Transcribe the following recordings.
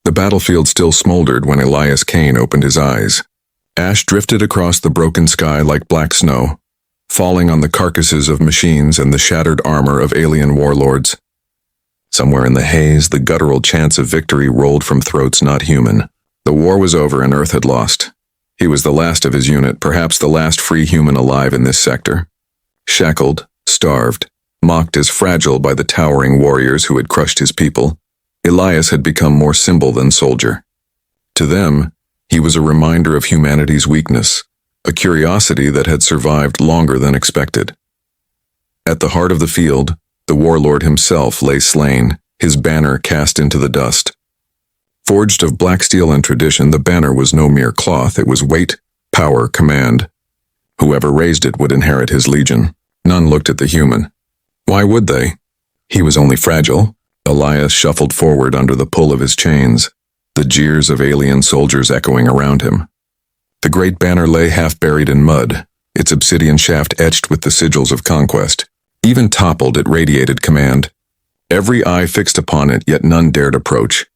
The battlefield still smoldered when Elias Kane opened his eyes. Ash drifted across the broken sky like black snow, falling on the carcasses of machines and the shattered armor of alien warlords. Somewhere in the haze, the guttural chants of victory rolled from throats not human. The war was over and Earth had lost. He was the last of his unit, perhaps the last free human alive in this sector. Shackled, starved, mocked as fragile by the towering warriors who had crushed his people, Elias had become more symbol than soldier. To them, he was a reminder of humanity's weakness, a curiosity that had survived longer than expected. At the heart of the field, the warlord himself lay slain, his banner cast into the dust. Forged of black steel and tradition, the banner was no mere cloth, it was weight, power, command. Whoever raised it would inherit his legion. None looked at the human. Why would they? He was only fragile. Elias shuffled forward under the pull of his chains, the jeers of alien soldiers echoing around him. The great banner lay half buried in mud, its obsidian shaft etched with the sigils of conquest. Even toppled, it radiated command. Every eye fixed upon it, yet none dared approach.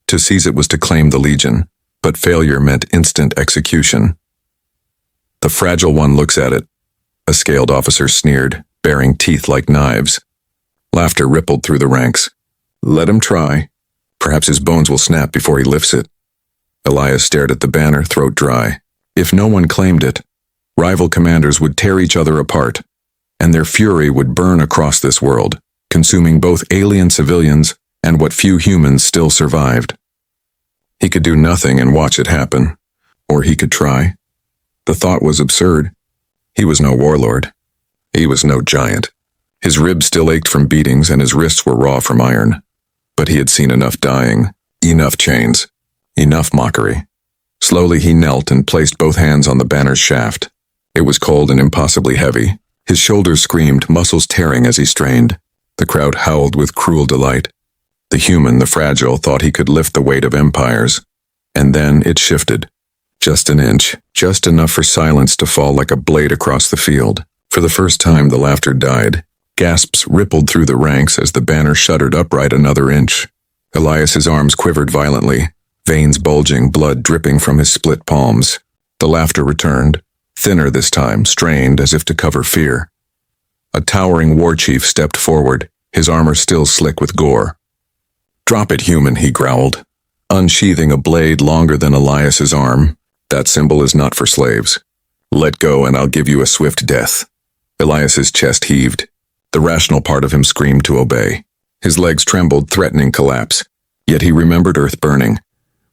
To seize it was to claim the legion, but failure meant instant execution. The fragile one looks at it. A scaled officer sneered, baring teeth like knives. Laughter rippled through the ranks. Let him try. Perhaps his bones will snap before he lifts it. Elias stared at the banner, throat dry. If no one claimed it, rival commanders would tear each other apart, and their fury would burn across this world, consuming both alien civilians and what few humans still survived. He could do nothing and watch it happen, or he could try. The thought was absurd. He was no warlord. He was no giant. His ribs still ached from beatings and his wrists were raw from iron. But he had seen enough dying, enough chains, enough mockery. Slowly he knelt and placed both hands on the banner's shaft. It was cold and impossibly heavy. His shoulders screamed, muscles tearing as he strained. The crowd howled with cruel delight. The human, the fragile, thought he could lift the weight of empires. And then it shifted. Just an inch, just enough for silence to fall like a blade across the field. For the first time, the laughter died. Gasps rippled through the ranks as the banner shuddered upright another inch. Elias's arms quivered violently, veins bulging, blood dripping from his split palms. The laughter returned, thinner this time, strained as if to cover fear. A towering war chief stepped forward, his armor still slick with gore. "Drop it, human," he growled, unsheathing a blade longer than Elias's arm. "That symbol is not for slaves. Let go and I'll give you a swift death." Elias's chest heaved. The rational part of him screamed to obey. His legs trembled, threatening collapse. Yet he remembered Earth burning,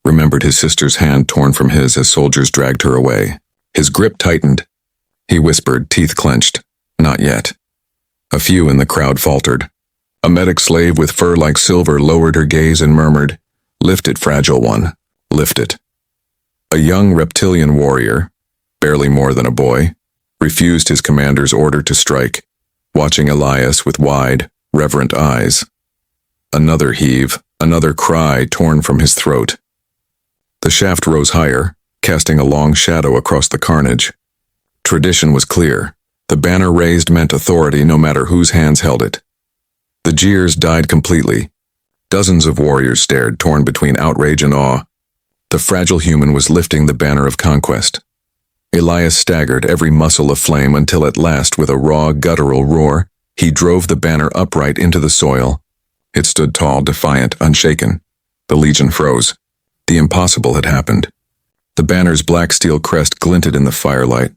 remembered his sister's hand torn from his as soldiers dragged her away. His grip tightened. He whispered, teeth clenched, "Not yet." A few in the crowd faltered. A medic slave with fur like silver lowered her gaze and murmured, "Lift it, fragile one, lift it." A young reptilian warrior, barely more than a boy, refused his commander's order to strike, watching Elias with wide, reverent eyes. Another heave, another cry torn from his throat. The shaft rose higher, casting a long shadow across the carnage. Tradition was clear. The banner raised meant authority no matter whose hands held it. The jeers died completely. Dozens of warriors stared, torn between outrage and awe. The fragile human was lifting the banner of conquest. Elias staggered, every muscle aflame, until at last, with a raw, guttural roar, he drove the banner upright into the soil. It stood tall, defiant, unshaken. The legion froze. The impossible had happened. The banner's black steel crest glinted in the firelight,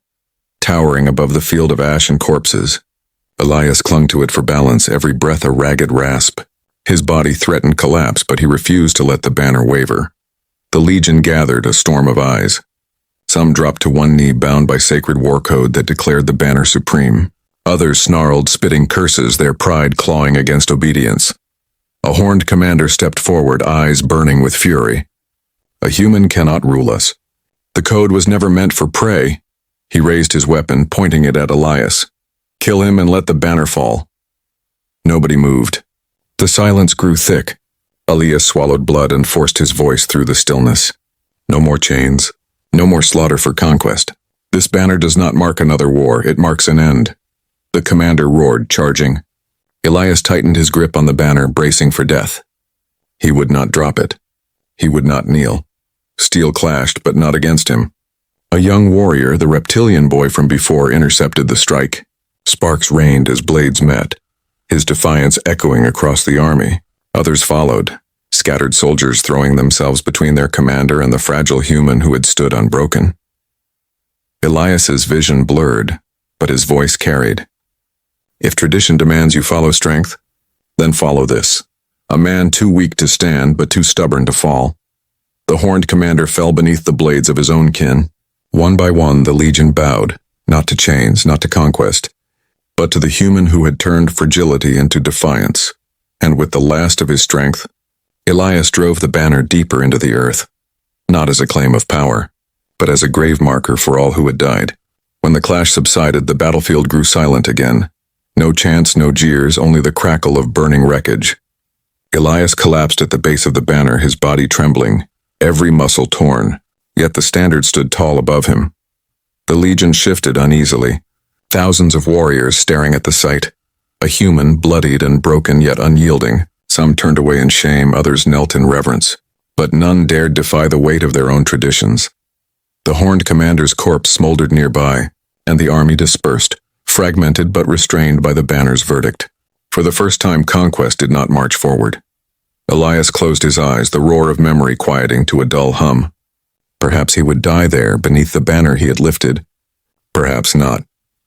towering above the field of ash and corpses. Elias clung to it for balance, every breath a ragged rasp. His body threatened collapse, but he refused to let the banner waver. The legion gathered, a storm of eyes. Some dropped to one knee, bound by sacred war code that declared the banner supreme. Others snarled, spitting curses, their pride clawing against obedience. A horned commander stepped forward, eyes burning with fury. "A human cannot rule us. The code was never meant for prey." He raised his weapon, pointing it at Elias. "Kill him and let the banner fall." Nobody moved. The silence grew thick. Elias swallowed blood and forced his voice through the stillness. "No more chains. No more slaughter for conquest. This banner does not mark another war, it marks an end." The commander roared, charging. Elias tightened his grip on the banner, bracing for death. He would not drop it. He would not kneel. Steel clashed, but not against him. A young warrior, the reptilian boy from before, intercepted the strike. Sparks rained as blades met, his defiance echoing across the army. Others followed, scattered soldiers throwing themselves between their commander and the fragile human who had stood unbroken. Elias's vision blurred, but his voice carried. If tradition demands you follow strength, then follow this. A man too weak to stand, but too stubborn to fall. The horned commander fell beneath the blades of his own kin. One by one, the legion bowed, not to chains, not to conquest, but to the human who had turned fragility into defiance. And with the last of his strength, Elias drove the banner deeper into the earth, not as a claim of power, but as a grave marker for all who had died. When the clash subsided, the battlefield grew silent again. No chants, no jeers, only the crackle of burning wreckage. Elias collapsed at the base of the banner, his body trembling, every muscle torn, yet the standard stood tall above him. The legion shifted uneasily, thousands of warriors staring at the sight. A human, bloodied and broken yet unyielding. Some turned away in shame, others knelt in reverence, but none dared defy the weight of their own traditions. The horned commander's corpse smoldered nearby, and the army dispersed, fragmented but restrained by the banner's verdict. For the first time, conquest did not march forward. Elias closed his eyes, the roar of memory quieting to a dull hum. Perhaps he would die there, beneath the banner he had lifted. Perhaps not.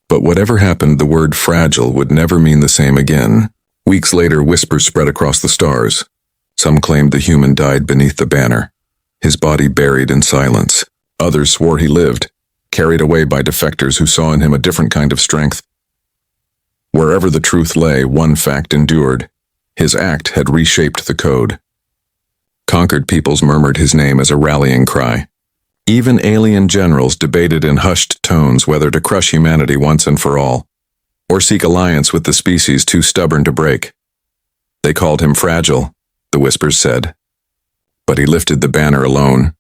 But whatever happened, the word fragile would never mean the same again. Weeks later, whispers spread across the stars. Some claimed the human died beneath the banner, his body buried in silence. Others swore he lived, carried away by defectors who saw in him a different kind of strength. Wherever the truth lay, one fact endured. His act had reshaped the code. Conquered peoples murmured his name as a rallying cry. Even alien generals debated in hushed tones whether to crush humanity once and for all, or seek alliance with the species too stubborn to break. They called him fragile, the whispers said. But he lifted the banner alone,